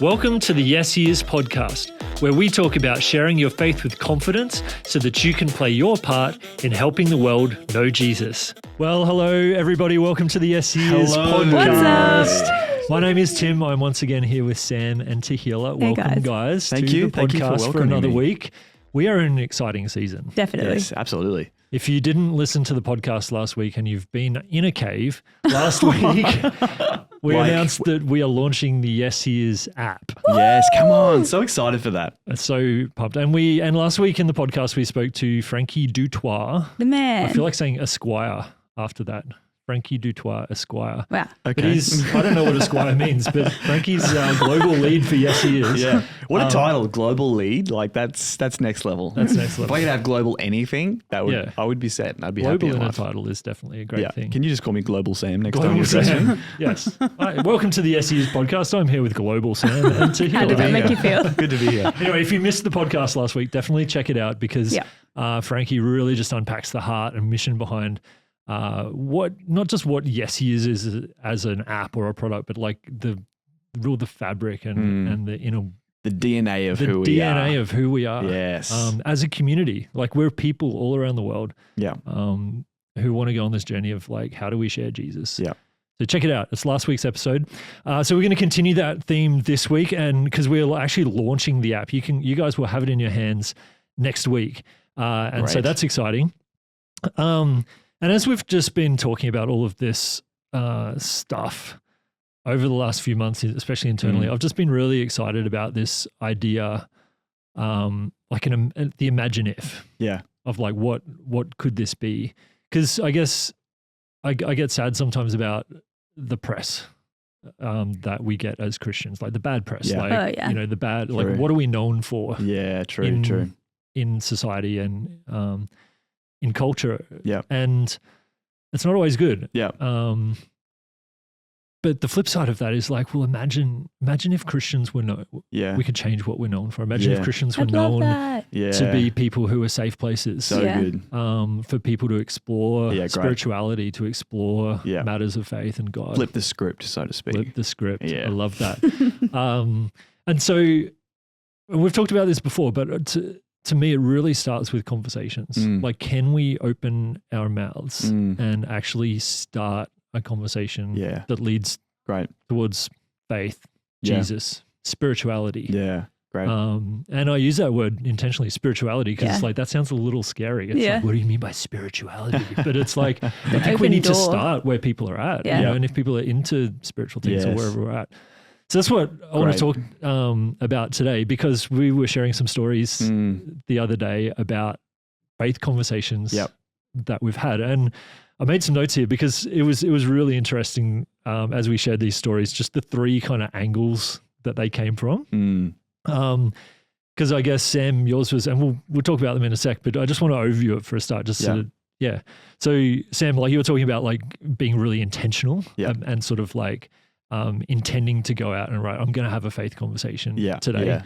Welcome to the yesHEis podcast, where we talk about sharing your faith with confidence so that you can play your part in helping the world know Jesus. Well, hello, everybody. Welcome to the yesHEis podcast. What's up? My name is Tim. I'm once again here with Sam and Tahila. Hey, Welcome, guys, Thank to you. the Thank you for podcast for welcoming another me. week. We are in an exciting season. Definitely. Yes, absolutely. If you didn't listen to the podcast last week and you've been in a cave, last week we announced that we are launching the yesHEis app. Yes, come on. So excited for that. So pumped. And last week in the podcast we spoke to Frankie Dutoit. The man. I feel like saying Esquire after that. Frankie Dutoit Esquire. Wow. But Okay. I don't know what Esquire means, but Frankie's global lead for yesHEis. Yeah. What a title, global lead. Like that's next level. That's next If level. I could have global anything, that would Yeah. I would be set. I'd be happy Global in in a life. title is definitely a great Yeah. thing. Can you just call me Global Sam next time Global you address me? Sam. Yes. Hi, welcome to the yesHEis podcast. I'm here with Global Sam and Tahila. How did that make you feel? Good to be here. Anyway, if you missed the podcast last week, definitely check it out because Frankie really just unpacks the heart and mission behind not just what yesHEis is as an app or a product, but like the fabric and the inner The DNA of the who we are. DNA of who we are. Yes. As a community, like we're people all around the world Yeah. who want to go on this journey of like, how do we share Jesus? Yeah. So check it out. It's last week's episode. So we're going to continue that theme this week, and because we're actually launching the app, you guys will have it in your hands next week, and so Great. that's exciting. And as we've just been talking about all of this stuff over the last few months, especially internally, I've just been really excited about this idea, like the imagine if. Yeah. Of like what could this be? Because I guess I get sad sometimes about the press that we get as Christians, like the bad press, Yeah. like the bad, like True. what are we known for Yeah, true. in society and in culture? Yeah. And it's not always good. Yeah. But the flip side of that is like, well, imagine if Christians were Yeah. we could change what we're known for. Imagine if Yeah. Christians were I'd love known that. Yeah. to be people who are safe places. so Yeah. good. For people to explore Yeah, great. spirituality, to explore Yeah. matters of faith and God. Flip the script, so to speak. Flip the script. Yeah. I love that. And so we've talked about this before, but to me, it really starts with conversations. Like, can we open our mouths and actually start a conversation Yeah. that leads Great. towards faith, Yeah. Jesus, spirituality? Yeah. Great. And I use that word intentionally, spirituality, because it's Yeah. like, that sounds a little scary. It's Yeah. like, what do you mean by spirituality? But it's like, I think we open need to door. start where people are at, Yeah. and if people are into spiritual things or Yes. wherever we're at. So that's what I want to Great. talk about today, because we were sharing some stories the other day about faith conversations Yep. that we've had. And I made some notes here because it was really interesting as we shared these stories, just the three kind of angles that they came from. Because I guess, Sam, yours was, and we'll talk about them in a sec, but I just want to overview it for a start. Just sort of, yeah. So Sam, like you were talking about, like being really intentional and sort of like intending to go out and I'm going to have a faith conversation today. Yeah.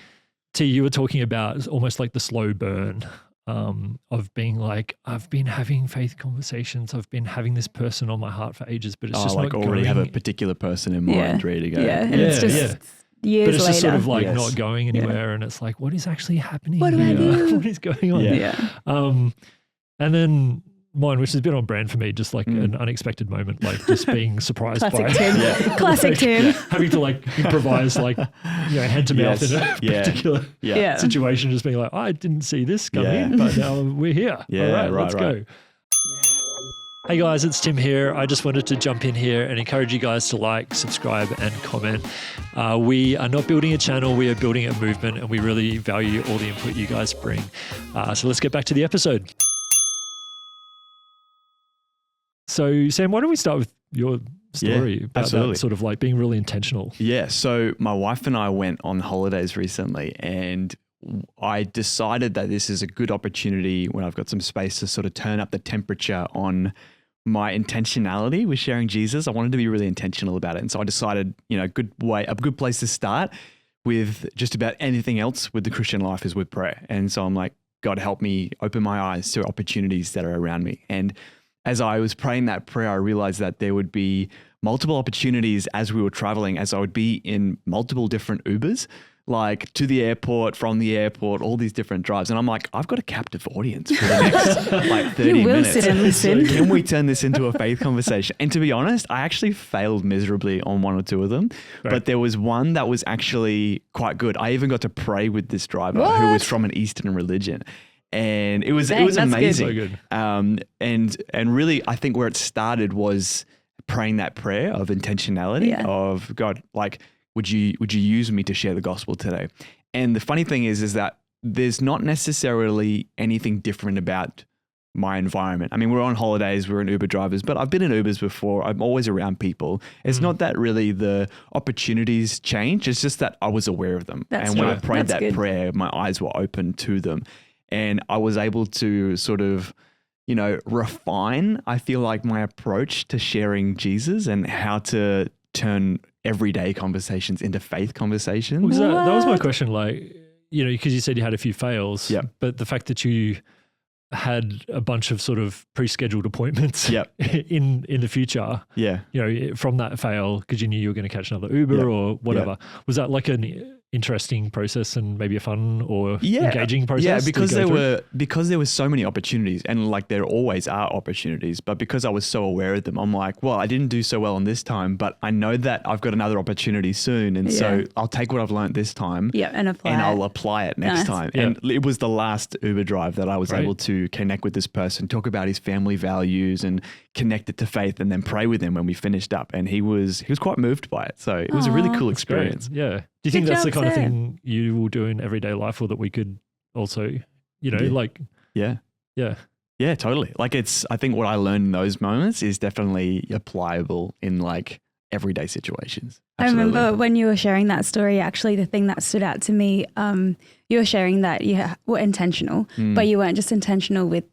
T, you were talking about almost like the slow burn of being like, I've been having faith conversations. I've been having this person on my heart for ages, but it's just like not already going. have a particular person in mind ready to go. Yeah. And it's just years But it's later. just sort of like Yes. not going anywhere, and it's like, what is actually happening? What do I here? do? What is going on? Yeah. And then mine, which has been on brand for me, just like an unexpected moment, like just being surprised Classic by Tim. Classic Tim. having to like improvise, like hand to mouth in a particular Yeah. situation, just being like, I didn't see this coming, Yeah. but now we're here. Yeah, All right, right, let's right. go. Hey guys, it's Tim here. I just wanted to jump in here and encourage you guys to like, subscribe, and comment. We are not building a channel, we are building a movement, and we really value all the input you guys bring. So let's get back to the episode. So Sam, why don't we start with your story about absolutely. that sort of like being really intentional? Yeah. So my wife and I went on holidays recently, and I decided that this is a good opportunity when I've got some space to sort of turn up the temperature on my intentionality with sharing Jesus. I wanted to be really intentional about it. And so I decided, a good place to start with just about anything else with the Christian life is with prayer. And so I'm like, God, help me open my eyes to opportunities that are around me. And as I was praying that prayer, I realized that there would be multiple opportunities as we were traveling, as I would be in multiple different Ubers, like to the airport, from the airport, all these different drives. And I'm like, I've got a captive audience for the next like 30 You will minutes. sit and listen. Can we turn this into a faith conversation? And to be honest, I actually failed miserably on one or two of them. Right. But there was one that was actually quite good. I even got to pray with this driver who was from an Eastern religion. And it was Dang, that's amazing. So good. And really, I think where it started was praying that prayer of intentionality of God, like, would you use me to share the gospel today? And the funny thing is that there's not necessarily anything different about my environment. I mean, we're on holidays, we're in Uber drivers, but I've been in Ubers before. I'm always around people. It's not that really the opportunities change. It's just that I was aware of them. That's and when true. I prayed That's that good. prayer, my eyes were open to them. And I was able to sort of, refine, I feel like, my approach to sharing Jesus and how to turn everyday conversations into faith conversations. Because that was my What? question, like, because you said you had a few fails, Yeah. but the fact that you had a bunch of sort of pre-scheduled appointments Yep. in the future, Yeah. from that fail, because you knew you were going to catch another Uber Yep. or whatever, was that like an interesting process and maybe a fun or engaging process? Yeah, to because go through? there were so many opportunities, and like there always are opportunities, but because I was so aware of them, I'm like, well, I didn't do so well on this time, but I know that I've got another opportunity soon, and so I'll take what I've learned this time. Yeah, and apply And it. I'll apply it next Nice. time. Yeah. And it was the last Uber drive that I was Right. able to connect with this person, talk about his family values and connect it to faith, and then pray with him when we finished up. And he was quite moved by it. So it was a really Aw. cool That's great. experience. Yeah. Do you think Good that's the job, kind of Sam. thing you will do in everyday life, or that we could also, Yeah. like, Yeah. yeah. Yeah, totally. Like I think what I learned in those moments is definitely applicable in like everyday situations. Absolutely. I remember when you were sharing that story, actually, the thing that stood out to me, you were sharing that you were intentional, but you weren't just intentional with,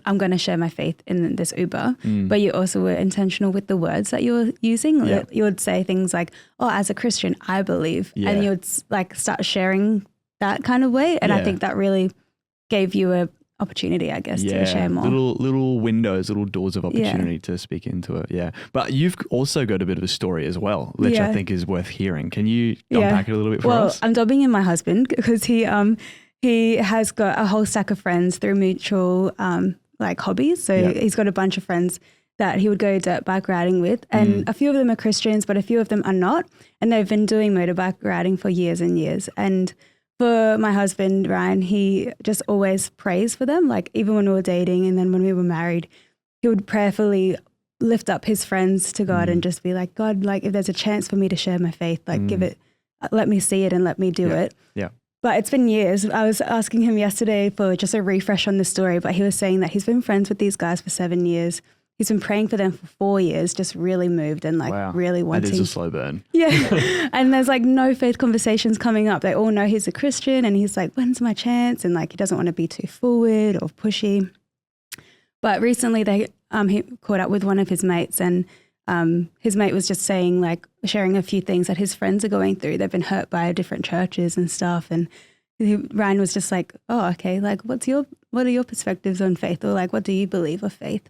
I'm going to share my faith in this Uber, but you also were intentional with the words that you were using. Yeah. You would say things like, oh, as a Christian, I believe. Yeah. And you would like start sharing that kind of way. And I Yeah. think that really gave you a opportunity, I guess, to share more. Little windows, little doors of opportunity to speak into it. Yeah. But you've also got a bit of a story as well, which I Yeah. think is worth hearing. Can you Yeah. unpack it a little bit for Well, us? I'm dobbing in my husband because he has got a whole stack of friends through mutual like hobbies. So Yeah. he's got a bunch of friends that he would go dirt bike riding with, and a few of them are Christians, but a few of them are not. And they've been doing motorbike riding for years and years. And for my husband, Ryan, he just always prays for them. Like even when we were dating and then when we were married, he would prayerfully lift up his friends to God and just be like, God, like if there's a chance for me to share my faith, like give it, let me see it and let me do it. Yeah. But it's been years. I was asking him yesterday for just a refresh on the story, but he was saying that he's been friends with these guys for 7 years. He's been praying for them for 4 years, just really moved and like Wow. really wanting. That is a slow burn. Yeah. And there's like no faith conversations coming up. They all know he's a Christian and he's like, when's my chance? And like, he doesn't want to be too forward or pushy. But recently he caught up with one of his mates, and his mate was just saying like, sharing a few things that his friends are going through. They've been hurt by different churches and stuff. And Ryan was just like, oh, okay. Like what are your perspectives on faith? Or like, what do you believe of faith?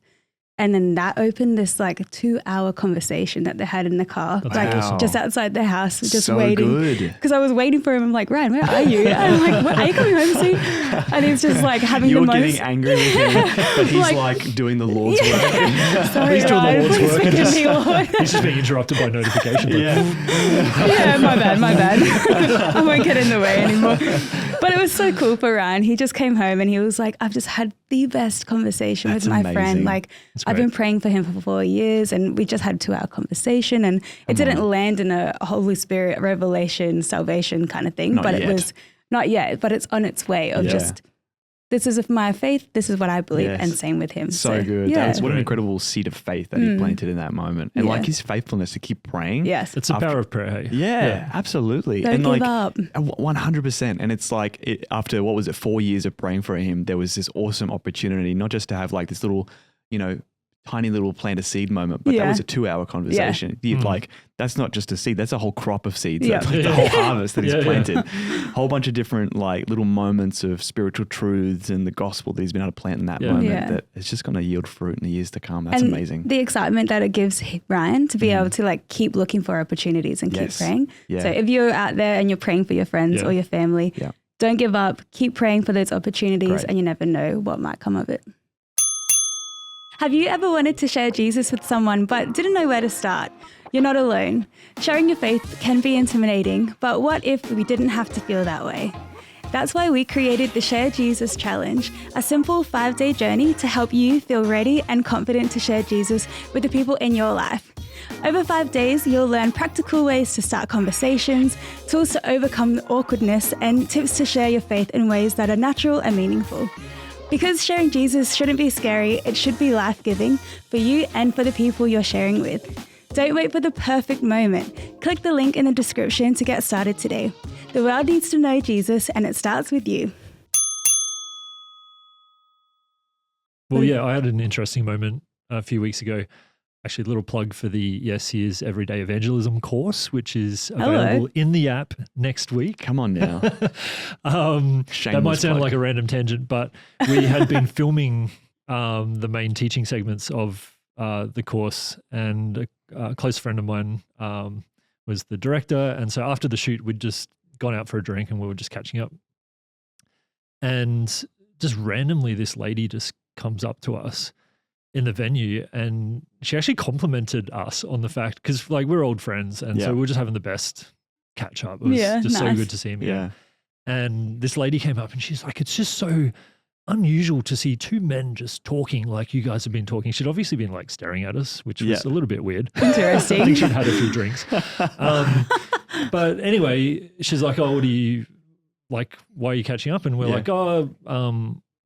And then that opened this like 2-hour conversation that they had in the car, That's like awesome. just outside their house, just So waiting. good. Because I was waiting for him. I'm like, Ryan, where are you? And I'm like, are you coming home soon? And he's just like having You're the most. getting angry with him, but he's Like- like doing the Lord's work. Sorry, He's doing the Ryan, Lord's please work and forgive just- me, Lord. He's just being interrupted by notifications. Like, Yeah, my bad. I won't get in the way anymore. But it was so cool for Ryan. He just came home and he was like, I've just had the best conversation That's with my amazing. friend. Like, I've been great. praying for him for 4 years and we just had a 2-hour conversation, and it didn't land in a Holy Spirit revelation, salvation kind of thing, Not but yet. it was not yet, but it's on its way of Yeah. just, this is my faith, this is what I believe, Yes. and same with him. So good. Yeah. What an Great. incredible seed of faith that he planted in that moment. And like his faithfulness to keep praying. Yes. It's the power of prayer. Hey? Yeah, absolutely. Don't and give like up. 100%. And it's like after, what was it, 4 years of praying for him, there was this awesome opportunity, not just to have like this little, tiny little plant a seed moment, but that was a 2-hour conversation. Like, that's not just a seed, that's a whole crop of seeds. That's like the whole harvest that he's planted. A whole bunch of different like little moments of spiritual truths and the gospel that he's been able to plant in that moment that it's just going to yield fruit in the years to come. That's amazing. The excitement that it gives Ryan to be able to like keep looking for opportunities and keep praying. Yeah. So if you're out there and you're praying for your friends or your family, don't give up, keep praying for those opportunities and you never know what might come of it. Have you ever wanted to share Jesus with someone but didn't know where to start? You're not alone. Sharing your faith can be intimidating, but what if we didn't have to feel that way? That's why we created the Share Jesus Challenge, a simple 5-day journey to help you feel ready and confident to share Jesus with the people in your life. Over 5 days, you'll learn practical ways to start conversations, tools to overcome awkwardness, and tips to share your faith in ways that are natural and meaningful. Because sharing Jesus shouldn't be scary, it should be life-giving for you and for the people you're sharing with. Don't wait for the perfect moment. Click the link in the description to get started today. The world needs to know Jesus, and it starts with you. Well, yeah, I had an interesting moment a few weeks ago. Actually, a little plug for the yesHEis Everyday Evangelism course, which is available in the app next week. Come on now. That might sound like a random tangent, but we had been filming the main teaching segments of the course, and a close friend of mine was the director. And so after the shoot, we'd just gone out for a drink and we were just catching up. And just randomly, this lady just comes up to us in the venue, and she actually complimented us on the fact, because like we're old friends, and so we were just having the best catch up. It was just so good to see him. Yeah. And this lady came up and she's like, it's just so unusual to see two men just talking like you guys have been talking. She'd obviously been like staring at us, which was a little bit weird. Interesting. I think she'd had a few drinks. But anyway, she's like, oh, what are you, like, why are you catching up? And we're like,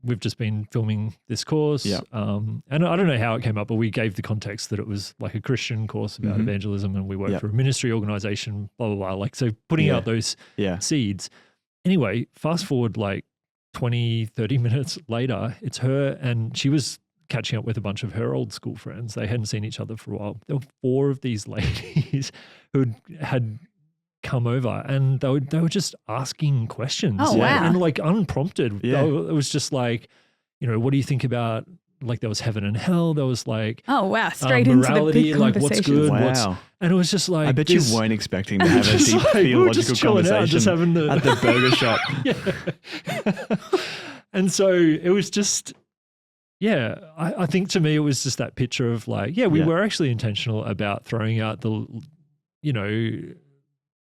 we've just been filming this course. And I don't know how it came up, but we gave the context that it was like a Christian course about evangelism, and we work for a ministry organization, blah, blah, blah. Like, so putting out those seeds. Anyway, fast forward like 20, 30 minutes later, it's her, and she was catching up with a bunch of her old school friends. They hadn't seen each other for a while. There were 4 of these ladies who had come over, and they were just asking questions. Oh, wow. And like unprompted. It was just like, you know, what do you think about, like, there was heaven and hell. There was like, oh wow, straight into the big like what's good, wow. And it was just like, I bet you weren't expecting to have a deep theological conversation just having at the burger shop. And so it was just, I think to me it was just that picture of like, we were actually intentional about throwing out the, you know,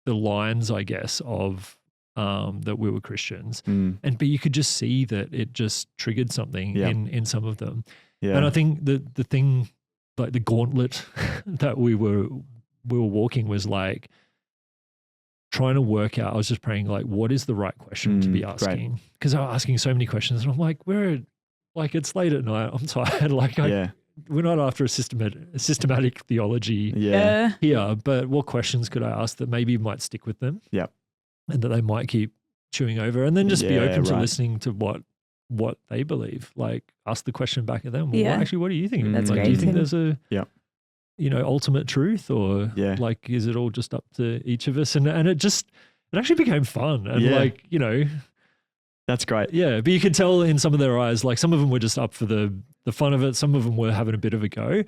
the lines, I guess, of that we were Christians, but you could just see that it just triggered something in some of them. And I think the thing, like the gauntlet that we were walking was like trying to work out. I was just praying, like, what is the right question to be asking? Because I was asking so many questions, and I'm like, like, it's late at night. I'm tired. Like, we're not after a systematic theology here, but what questions could I ask that maybe might stick with them? And that they might keep chewing over, and then just be open to listening to what they believe. Like, ask the question back at them. Well, what do you think? That's like, great. do you think there's a you know, ultimate truth, or like, is it all just up to each of us? And it actually became fun, and like, you know, that's great. Yeah, but you could tell in some of their eyes, like some of them were just up for the fun of it. Some of them were having a bit of a go.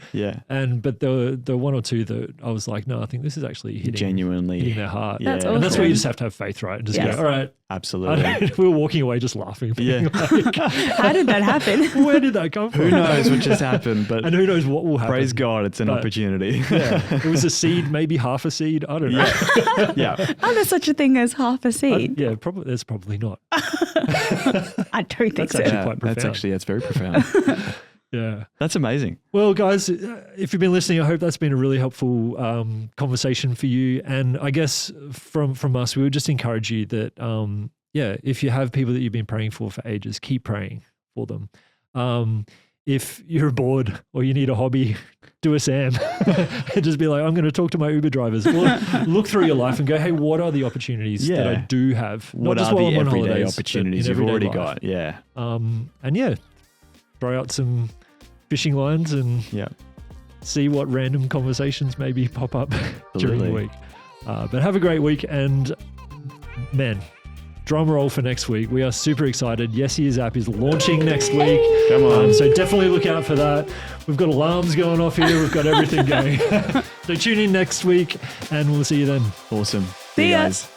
But there were 1 or 2 that I was like, no, I think this is actually genuinely hitting their heart. That's awesome. And that's where you just have to have faith, right? And just go, all right. Absolutely. We were walking away just laughing. Like, how did that happen? Where did that come from? Who knows what just happened? But and who knows what will happen? Praise God, it's an opportunity. It was a seed, maybe half a seed. I don't know. Oh, there's such a thing as half a seed. Probably. There's probably not. I don't think that's so. Actually quite profound. That's very profound. That's amazing. Well, guys, if you've been listening, I hope that's been a really helpful conversation for you. And I guess from us, we would just encourage you that, if you have people that you've been praying for ages, keep praying for them. If you're bored or you need a hobby, do a Sam. And just be like, I'm going to talk to my Uber drivers. Or look through your life and go, hey, what are the opportunities that I do have? What Not just are the while I'm on everyday holidays, opportunities you've already got? And throw out some fishing lines and Yeah. see what random conversations maybe pop up during the Absolutely. week. But have a great week, and man, drum roll for next week. We are super excited. yesHEis app is launching next week. Come on. So definitely look out for that. We've got alarms going off here. We've got everything going. So tune in next week, and we'll see you then. Awesome. See ya. guys.